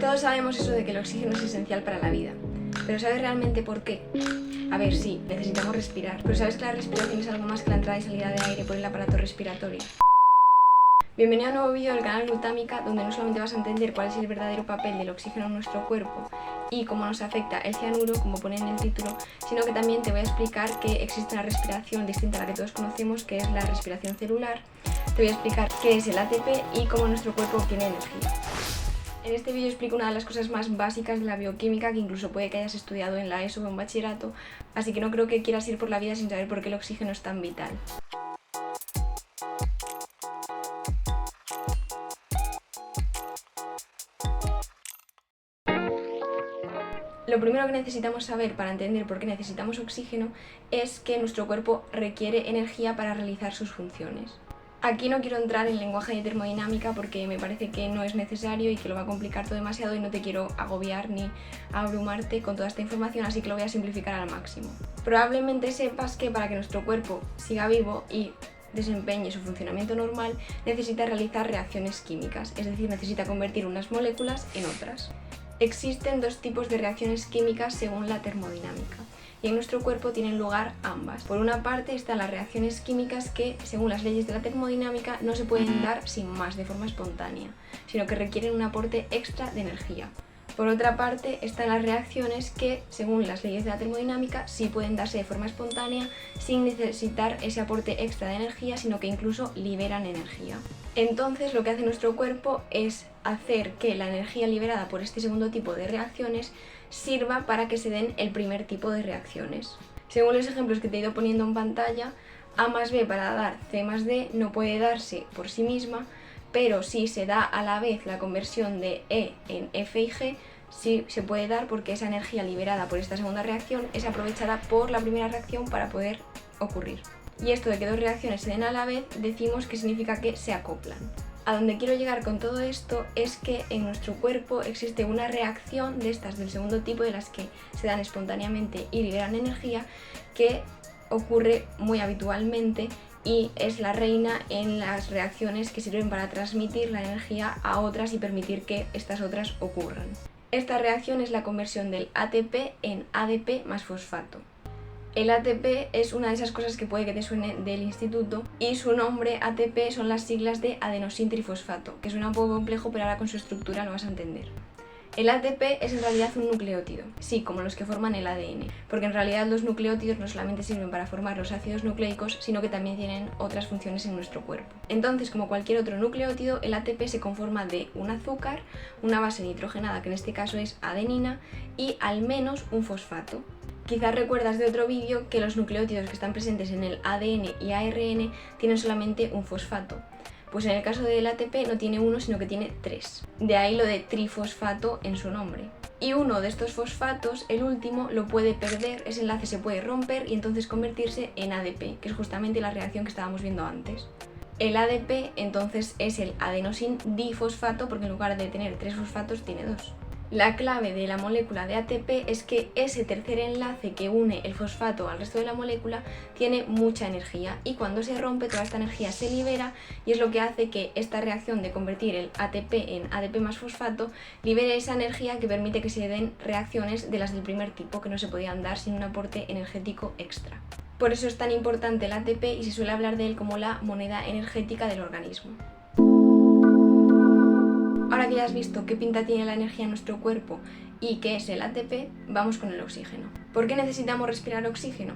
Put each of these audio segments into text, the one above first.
Todos sabemos eso de que el oxígeno es esencial para la vida, pero ¿sabes realmente por qué? A ver, sí, necesitamos respirar, pero ¿sabes que la respiración es algo más que la entrada y salida de aire por el aparato respiratorio? Bienvenido a un nuevo vídeo del canal Glutámica, donde no solamente vas a entender cuál es el verdadero papel del oxígeno en nuestro cuerpo y cómo nos afecta el cianuro, como pone en el título, sino que también te voy a explicar que existe una respiración distinta a la que todos conocemos, que es la respiración celular. Te voy a explicar qué es el ATP y cómo nuestro cuerpo obtiene energía. En este vídeo explico una de las cosas más básicas de la bioquímica que incluso puede que hayas estudiado en la ESO o en bachillerato, así que no creo que quieras ir por la vida sin saber por qué el oxígeno es tan vital. Lo primero que necesitamos saber para entender por qué necesitamos oxígeno es que nuestro cuerpo requiere energía para realizar sus funciones. Aquí no quiero entrar en lenguaje de termodinámica porque me parece que no es necesario y que lo va a complicar todo demasiado y no te quiero agobiar ni abrumarte con toda esta información, así que lo voy a simplificar al máximo. Probablemente sepas que para que nuestro cuerpo siga vivo y desempeñe su funcionamiento normal, necesita realizar reacciones químicas, es decir, necesita convertir unas moléculas en otras. Existen dos tipos de reacciones químicas según la termodinámica, y en nuestro cuerpo tienen lugar ambas. Por una parte están las reacciones químicas que, según las leyes de la termodinámica, no se pueden dar sin más, de forma espontánea, sino que requieren un aporte extra de energía. Por otra parte están las reacciones que, según las leyes de la termodinámica, sí pueden darse de forma espontánea sin necesitar ese aporte extra de energía, sino que incluso liberan energía. Entonces lo que hace nuestro cuerpo es hacer que la energía liberada por este segundo tipo de reacciones sirva para que se den el primer tipo de reacciones. Según los ejemplos que te he ido poniendo en pantalla, A más B para dar C más D no puede darse por sí misma, pero si se da a la vez la conversión de E en F y G, sí se puede dar porque esa energía liberada por esta segunda reacción es aprovechada por la primera reacción para poder ocurrir. Y esto de que dos reacciones se den a la vez, decimos que significa que se acoplan. A donde quiero llegar con todo esto es que en nuestro cuerpo existe una reacción de estas del segundo tipo, de las que se dan espontáneamente y liberan energía, que ocurre muy habitualmente y es la reina en las reacciones que sirven para transmitir la energía a otras y permitir que estas otras ocurran. Esta reacción es la conversión del ATP en ADP más fosfato. El ATP es una de esas cosas que puede que te suene del instituto y su nombre ATP son las siglas de adenosintrifosfato, que suena un poco complejo pero ahora con su estructura lo vas a entender. El ATP es en realidad un nucleótido, sí, como los que forman el ADN, porque en realidad los nucleótidos no solamente sirven para formar los ácidos nucleicos, sino que también tienen otras funciones en nuestro cuerpo. Entonces, como cualquier otro nucleótido, el ATP se conforma de un azúcar, una base nitrogenada, que en este caso es adenina, y al menos un fosfato. Quizás recuerdas de otro vídeo que los nucleótidos que están presentes en el ADN y ARN tienen solamente un fosfato. Pues en el caso del ATP no tiene uno, sino que tiene tres. De ahí lo de trifosfato en su nombre. Y uno de estos fosfatos, el último, lo puede perder, ese enlace se puede romper y entonces convertirse en ADP, que es justamente la reacción que estábamos viendo antes. El ADP entonces es el adenosin difosfato, porque en lugar de tener tres fosfatos tiene dos. La clave de la molécula de ATP es que ese tercer enlace que une el fosfato al resto de la molécula tiene mucha energía y cuando se rompe toda esta energía se libera y es lo que hace que esta reacción de convertir el ATP en ADP más fosfato libere esa energía que permite que se den reacciones de las del primer tipo que no se podían dar sin un aporte energético extra. Por eso es tan importante el ATP y se suele hablar de él como la moneda energética del organismo. Ahora que ya has visto qué pinta tiene la energía en nuestro cuerpo y qué es el ATP, vamos con el oxígeno. ¿Por qué necesitamos respirar oxígeno?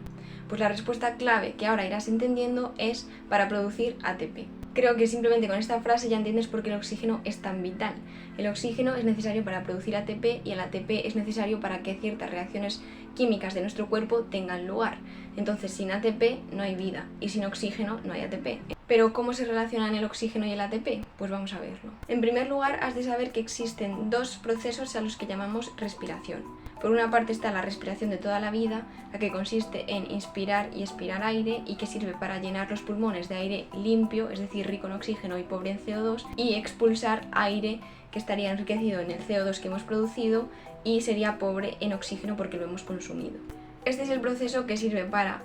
Pues la respuesta clave que ahora irás entendiendo es para producir ATP. Creo que simplemente con esta frase ya entiendes por qué el oxígeno es tan vital. El oxígeno es necesario para producir ATP y el ATP es necesario para que ciertas reacciones químicas de nuestro cuerpo tengan lugar. Entonces sin ATP no hay vida y sin oxígeno no hay ATP. Pero ¿cómo se relacionan el oxígeno y el ATP? Pues vamos a verlo. En primer lugar, has de saber que existen dos procesos a los que llamamos respiración. Por una parte está la respiración de toda la vida, la que consiste en inspirar y expirar aire y que sirve para llenar los pulmones de aire limpio, es decir, rico en oxígeno y pobre en CO2, y expulsar aire que estaría enriquecido en el CO2 que hemos producido y sería pobre en oxígeno porque lo hemos consumido. Este es el proceso que sirve para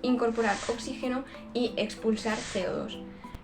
incorporar oxígeno y expulsar CO2.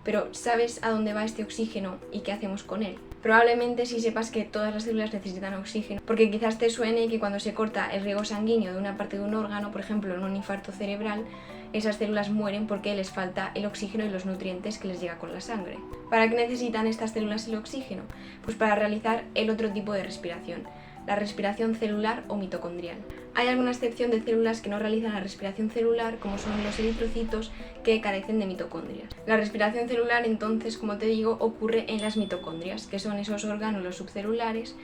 Pero ¿sabes a dónde va este oxígeno y qué hacemos con él? Probablemente sí sepas que todas las células necesitan oxígeno, porque quizás te suene que cuando se corta el riego sanguíneo de una parte de un órgano, por ejemplo en un infarto cerebral, esas células mueren porque les falta el oxígeno y los nutrientes que les llega con la sangre. ¿Para qué necesitan estas células el oxígeno? Pues para realizar el otro tipo de respiración, la respiración celular o mitocondrial. Hay alguna excepción de células que no realizan la respiración celular, como son los eritrocitos, que carecen de mitocondrias. La respiración celular, entonces, como te digo, ocurre en las mitocondrias, que son esos orgánulos subcelulares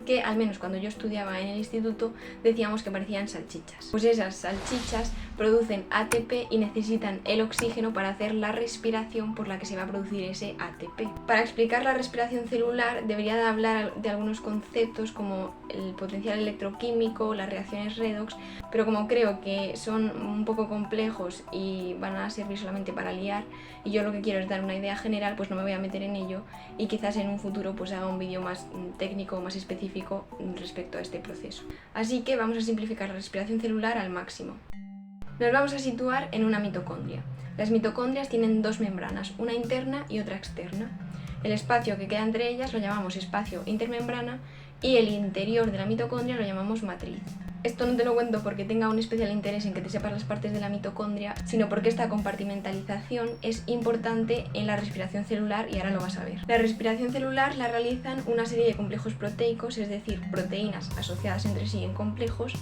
que, al menos cuando yo estudiaba en el instituto, decíamos que parecían salchichas. Pues esas salchichas producen ATP y necesitan el oxígeno para hacer la respiración por la que se va a producir ese ATP. Para explicar la respiración celular debería de hablar de algunos conceptos como el potencial electroquímico, las reacciones redox, pero como creo que son un poco complejos y van a servir solamente para liar, y yo lo que quiero es dar una idea general, pues no me voy a meter en ello, y quizás en un futuro pues haga un vídeo más técnico, más específico respecto a este proceso. Así que vamos a simplificar la respiración celular al máximo. Nos vamos a situar en una mitocondria. Las mitocondrias tienen dos membranas, una interna y otra externa. El espacio que queda entre ellas lo llamamos espacio intermembrana y el interior de la mitocondria lo llamamos matriz. Esto no te lo cuento porque tenga un especial interés en que te sepas las partes de la mitocondria, sino porque esta compartimentalización es importante en la respiración celular y ahora lo vas a ver. La respiración celular la realizan una serie de complejos proteicos, es decir, proteínas asociadas entre sí en complejos,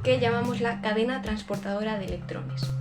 que llamamos la cadena transportadora de electrones.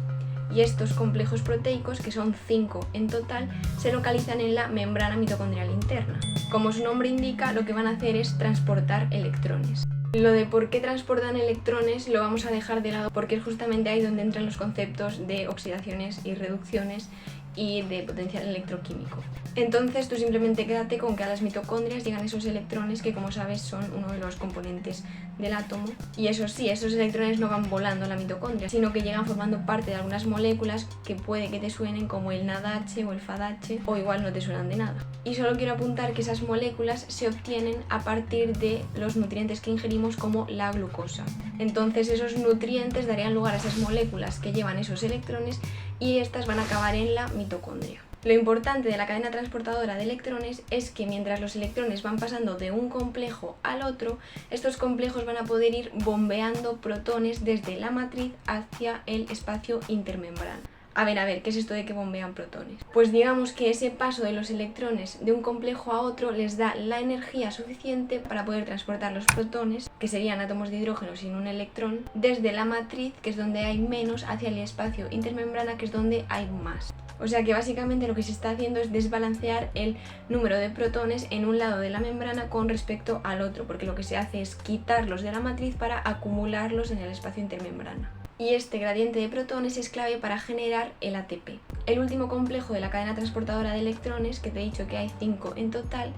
Y estos complejos proteicos, que son 5 en total, se localizan en la membrana mitocondrial interna. Como su nombre indica, lo que van a hacer es transportar electrones. Lo de por qué transportan electrones lo vamos a dejar de lado porque es justamente ahí donde entran los conceptos de oxidaciones y reducciones y de potencial electroquímico. Entonces tú simplemente quédate con que a las mitocondrias llegan esos electrones que, como sabes, son uno de los componentes del átomo, y eso sí, esos electrones no van volando a la mitocondria, sino que llegan formando parte de algunas moléculas que puede que te suenen, como el NADH o el FADH, o igual no te suenan de nada. Y solo quiero apuntar que esas moléculas se obtienen a partir de los nutrientes que ingerimos, como la glucosa. Entonces esos nutrientes darían lugar a esas moléculas que llevan esos electrones y estas van a acabar en la mitocondria. Lo importante de la cadena transportadora de electrones es que mientras los electrones van pasando de un complejo al otro, estos complejos van a poder ir bombeando protones desde la matriz hacia el espacio intermembrana. A ver, ¿qué es esto de que bombean protones? Pues digamos que ese paso de los electrones de un complejo a otro les da la energía suficiente para poder transportar los protones, que serían átomos de hidrógeno sin un electrón, desde la matriz, que es donde hay menos, hacia el espacio intermembrana, que es donde hay más. O sea que básicamente lo que se está haciendo es desbalancear el número de protones en un lado de la membrana con respecto al otro, porque lo que se hace es quitarlos de la matriz para acumularlos en el espacio intermembrana. Y este gradiente de protones es clave para generar el ATP. El último complejo de la cadena transportadora de electrones, que te he dicho que hay 5 en total,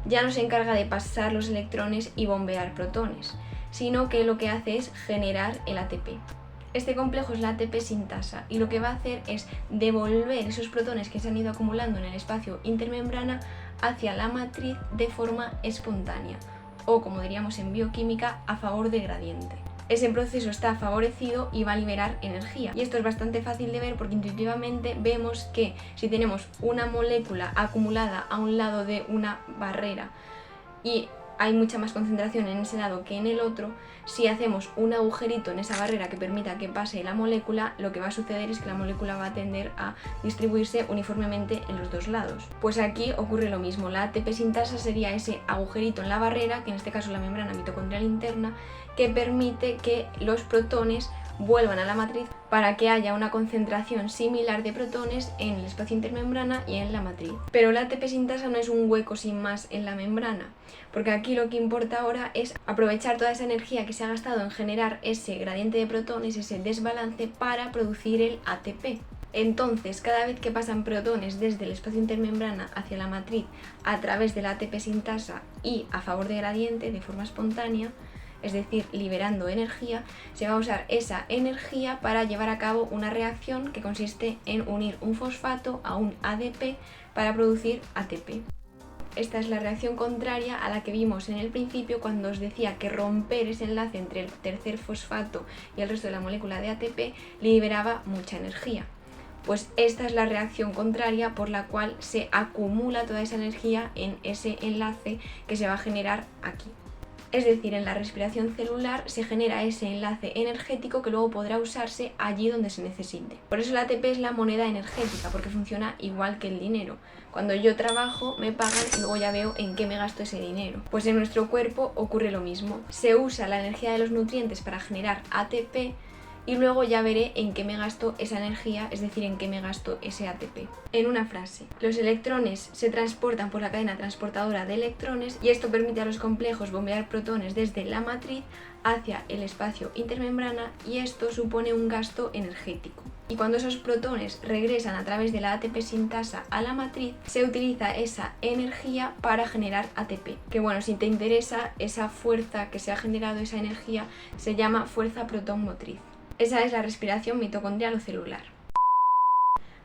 ya no se encarga de pasar los electrones y bombear protones, sino que lo que hace es generar el ATP. Este complejo es la ATP sintasa y lo que va a hacer es devolver esos protones que se han ido acumulando en el espacio intermembrana hacia la matriz de forma espontánea, o como diríamos en bioquímica, a favor de gradiente. Ese proceso está favorecido y va a liberar energía. Y esto es bastante fácil de ver porque intuitivamente vemos que si tenemos una molécula acumulada a un lado de una barrera y hay mucha más concentración en ese lado que en el otro, si hacemos un agujerito en esa barrera que permita que pase la molécula, lo que va a suceder es que la molécula va a tender a distribuirse uniformemente en los dos lados. Pues aquí ocurre lo mismo, la ATP sintasa sería ese agujerito en la barrera, que en este caso la membrana mitocondrial interna, que permite que los protones vuelvan a la matriz para que haya una concentración similar de protones en el espacio intermembrana y en la matriz. Pero la ATP sintasa no es un hueco sin más en la membrana, porque aquí lo que importa ahora es aprovechar toda esa energía que se ha gastado en generar ese gradiente de protones, ese desbalance, para producir el ATP. Entonces, cada vez que pasan protones desde el espacio intermembrana hacia la matriz a través de la ATP sintasa y a favor de gradiente de forma espontánea, es decir, liberando energía, se va a usar esa energía para llevar a cabo una reacción que consiste en unir un fosfato a un ADP para producir ATP. Esta es la reacción contraria a la que vimos en el principio cuando os decía que romper ese enlace entre el tercer fosfato y el resto de la molécula de ATP liberaba mucha energía. pues esta es la reacción contraria por la cual se acumula toda esa energía en ese enlace que se va a generar aquí. Es decir, en la respiración celular se genera ese enlace energético que luego podrá usarse allí donde se necesite. Por eso la ATP es la moneda energética, porque funciona igual que el dinero. Cuando yo trabajo me pagan y luego ya veo en qué me gasto ese dinero. Pues en nuestro cuerpo ocurre lo mismo. Se usa la energía de los nutrientes para generar ATP y luego ya veré en qué me gasto esa energía, es decir, en qué me gasto ese ATP. En una frase, los electrones se transportan por la cadena transportadora de electrones y esto permite a los complejos bombear protones desde la matriz hacia el espacio intermembrana y esto supone un gasto energético. Y cuando esos protones regresan a través de la ATP sintasa a la matriz, se utiliza esa energía para generar ATP. Que bueno, si te interesa, esa fuerza que se ha generado, esa energía, se llama fuerza protón motriz. Esa es la respiración mitocondrial o celular.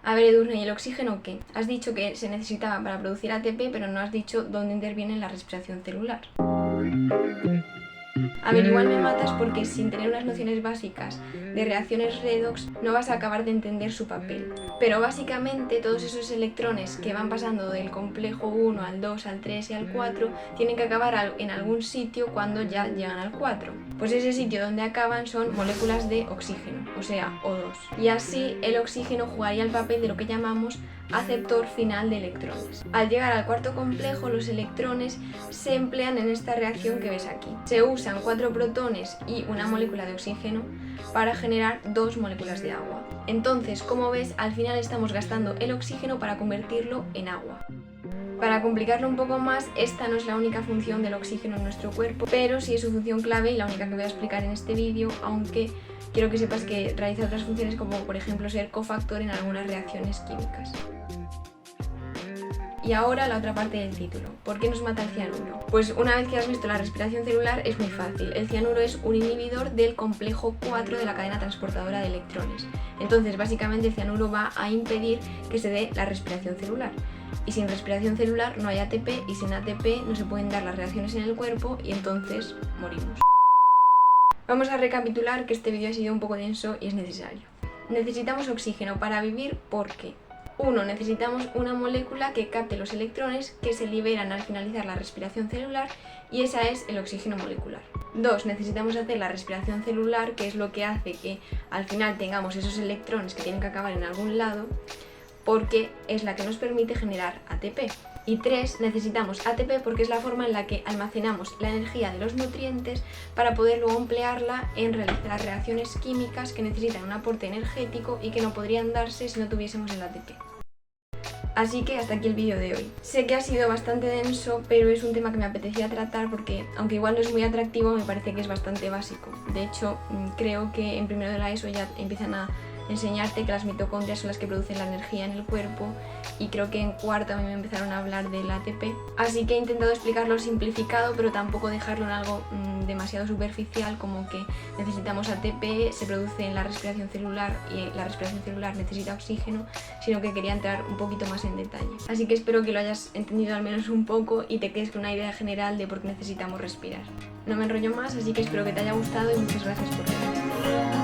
A ver, Edurne, ¿y el oxígeno qué? Has dicho que se necesitaba para producir ATP, pero no has dicho dónde interviene en la respiración celular. A ver, igual me matas porque sin tener unas nociones básicas de reacciones redox no vas a acabar de entender su papel. Pero básicamente todos esos electrones que van pasando del complejo 1 al 2, al 3 y al 4 tienen que acabar en algún sitio cuando ya llegan al 4. Pues ese sitio donde acaban son moléculas de oxígeno, o sea, O2. Y así el oxígeno jugaría el papel de lo que llamamos aceptor final de electrones. Al llegar al cuarto complejo, los electrones se emplean en esta reacción que ves aquí. Se usan 4 protones y una molécula de oxígeno para generar 2 moléculas de agua. Entonces, como ves, al final estamos gastando el oxígeno para convertirlo en agua. Para complicarlo un poco más, esta no es la única función del oxígeno en nuestro cuerpo, pero sí es su función clave y la única que voy a explicar en este vídeo, aunque quiero que sepas que realiza otras funciones como por ejemplo ser cofactor en algunas reacciones químicas. Y ahora la otra parte del título. ¿Por qué nos mata el cianuro? Pues una vez que has visto la respiración celular es muy fácil. El cianuro es un inhibidor del complejo 4 de la cadena transportadora de electrones. Entonces básicamente el cianuro va a impedir que se dé la respiración celular. Y sin respiración celular no hay ATP y sin ATP no se pueden dar las reacciones en el cuerpo y entonces morimos. Vamos a recapitular que este vídeo ha sido un poco denso y es necesario. Necesitamos oxígeno para vivir porque 1. Necesitamos una molécula que capte los electrones que se liberan al finalizar la respiración celular y esa es el oxígeno molecular. 2. Necesitamos hacer la respiración celular, que es lo que hace que al final tengamos esos electrones que tienen que acabar en algún lado, porque es la que nos permite generar ATP. Y 3. Necesitamos ATP porque es la forma en la que almacenamos la energía de los nutrientes para poder luego emplearla en realizar reacciones químicas que necesitan un aporte energético y que no podrían darse si no tuviésemos el ATP. Así que hasta aquí el vídeo de hoy. Sé que ha sido bastante denso, pero es un tema que me apetecía tratar porque, aunque igual no es muy atractivo, me parece que es bastante básico. De hecho, creo que en primero de la ESO ya empiezan a enseñarte que las mitocondrias son las que producen la energía en el cuerpo y creo que en cuarto a mí me empezaron a hablar del ATP. Así que he intentado explicarlo simplificado, pero tampoco dejarlo en algo demasiado superficial, como que necesitamos ATP, se produce en la respiración celular y la respiración celular necesita oxígeno, sino que quería entrar un poquito más en detalle. Así que espero que lo hayas entendido al menos un poco y te quedes con una idea general de por qué necesitamos respirar. No me enrollo más, así que espero que te haya gustado y muchas gracias por ver.